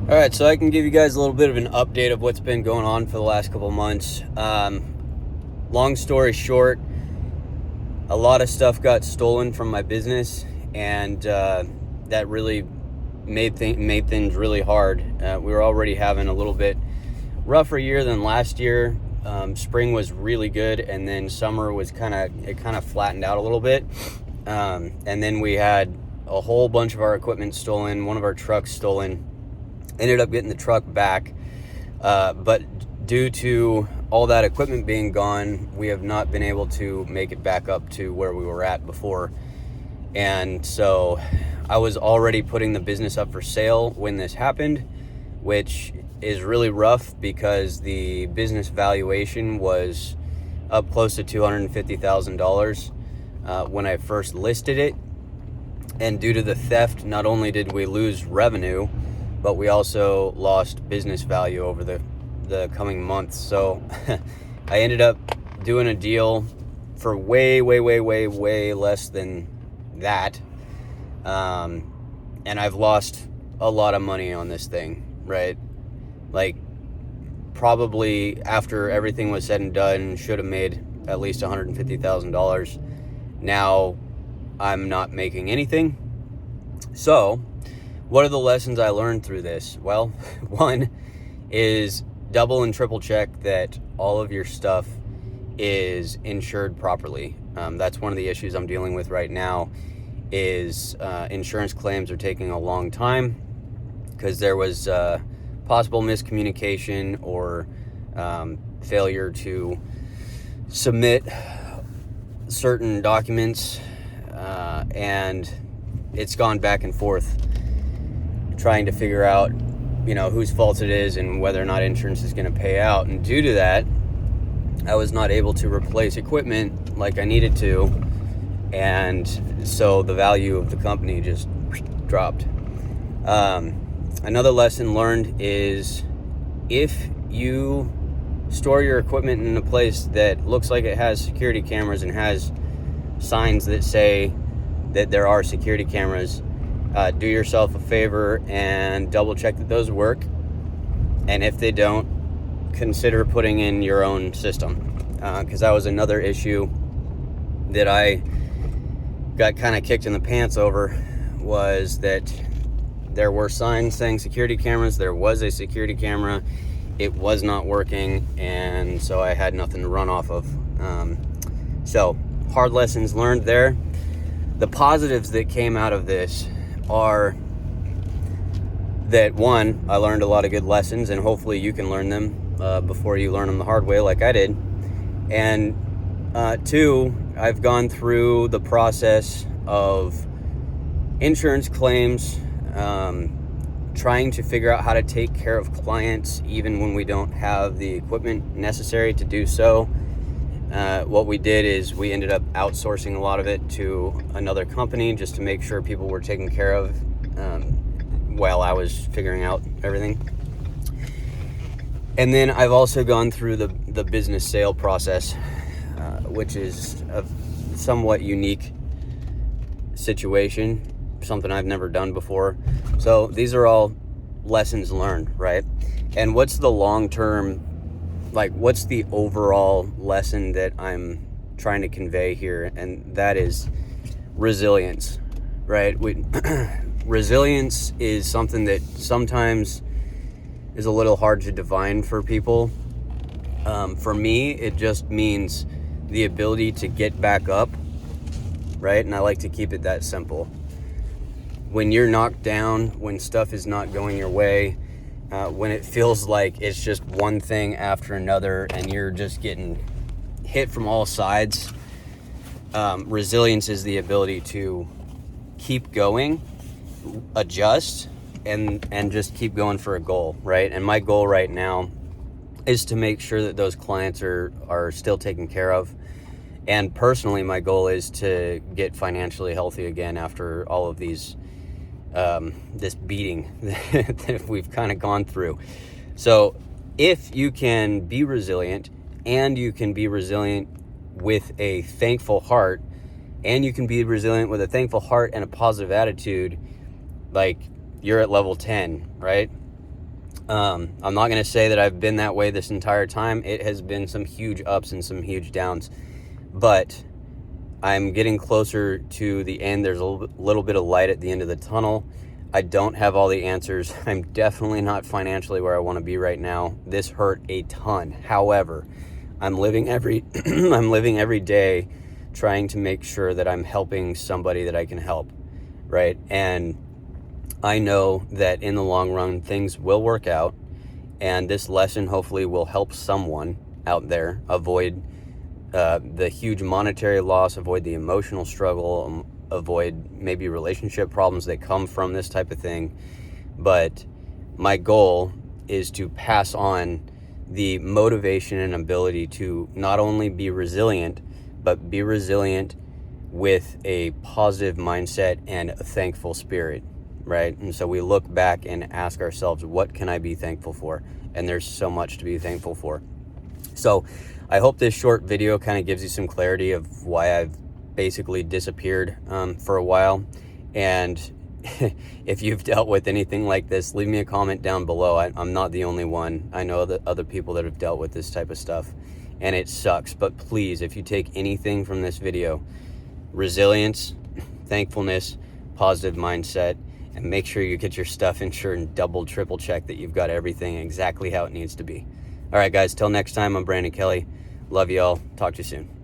All right, so I can give you guys a little bit of an update of what's been going on for the last couple months. Long story short, a lot of stuff got stolen from my business, and that really made things really hard. We were already having a little bit rougher year than last year. Spring was really good, and then summer was kind of flattened out a little bit. And then we had a whole bunch of our equipment stolen, one of our trucks stolen. Ended up getting the truck back, but due to all that equipment being gone, we have not been able to make it back up to where we were at before. And so I was already putting the business up for sale when this happened, which is really rough because the business valuation was up close to $250,000 when I first listed it. And due to the theft, not only did we lose revenue, but we also lost business value over the coming months. So I ended up doing a deal for way less than that. And I've lost a lot of money on this thing, right? Like, probably after everything was said and done, should have made at least $150,000. Now I'm not making anything. So what are the lessons I learned through this? Well, one is double and triple check that all of your stuff is insured properly. That's one of the issues I'm dealing with right now is insurance claims are taking a long time because there was possible miscommunication or failure to submit certain documents, and it's gone back and forth trying to figure out, whose fault it is and whether or not insurance is going to pay out. And due to that, I was not able to replace equipment like I needed to. And so the value of the company just dropped. Another lesson learned is if you store your equipment in a place that looks like it has security cameras and has signs that say that there are security cameras, do yourself a favor and double check that those work. And if they don't, consider putting in your own system. Because that was another issue that I got kind of kicked in the pants over, was that there were signs saying security cameras. There was a security camera. It was not working. And so I had nothing to run off of. So hard lessons learned there. The positives that came out of this are that, one, I learned a lot of good lessons, and hopefully you can learn them before you learn them the hard way like I did. And two, I've gone through the process of insurance claims, trying to figure out how to take care of clients even when we don't have the equipment necessary to do so. What we did is we ended up outsourcing a lot of it to another company just to make sure people were taken care of while I was figuring out everything. And then I've also gone through the business sale process, which is a somewhat unique situation, something I've never done before. So these are all lessons learned, right? And what's the long-term, what's the overall lesson that I'm trying to convey here? And that is resilience, right? Resilience is something that sometimes is a little hard to define for people. For me, it just means the ability to get back up, right? And I like to keep it that simple. When you're knocked down, when stuff is not going your way, when it feels like it's just one thing after another and you're just getting hit from all sides, resilience is the ability to keep going, adjust, and just keep going for a goal, right? And my goal right now is to make sure that those clients are still taken care of. And personally, my goal is to get financially healthy again after all of these this beating that we've kind of gone through. So if you can be resilient, and you can be resilient with a thankful heart, and you can be resilient with a thankful heart and a positive attitude, like, you're at level 10, right? I'm not going to say that I've been that way this entire time. It has been some huge ups and some huge downs, but I'm getting closer to the end. There's a little bit of light at the end of the tunnel. I don't have all the answers. I'm definitely not financially where I want to be right now. This hurt a ton. However, I'm living every day trying to make sure that I'm helping somebody that I can help, right? And I know that in the long run, things will work out, and this lesson hopefully will help someone out there avoid the huge monetary loss, avoid the emotional struggle, avoid maybe relationship problems that come from this type of thing. But my goal is to pass on the motivation and ability to not only be resilient, but be resilient with a positive mindset and a thankful spirit, right? And so we look back and ask ourselves, what can I be thankful for? And there's so much to be thankful for. So I hope this short video kind of gives you some clarity of why I've basically disappeared for a while. And if you've dealt with anything like this, leave me a comment down below. I'm not the only one. I know that other people that have dealt with this type of stuff, and it sucks. But please, if you take anything from this video, resilience, thankfulness, positive mindset, and make sure you get your stuff insured and double, triple check that you've got everything exactly how it needs to be. All right, guys, till next time, I'm Brandon Kelly. Love y'all. Talk to you soon.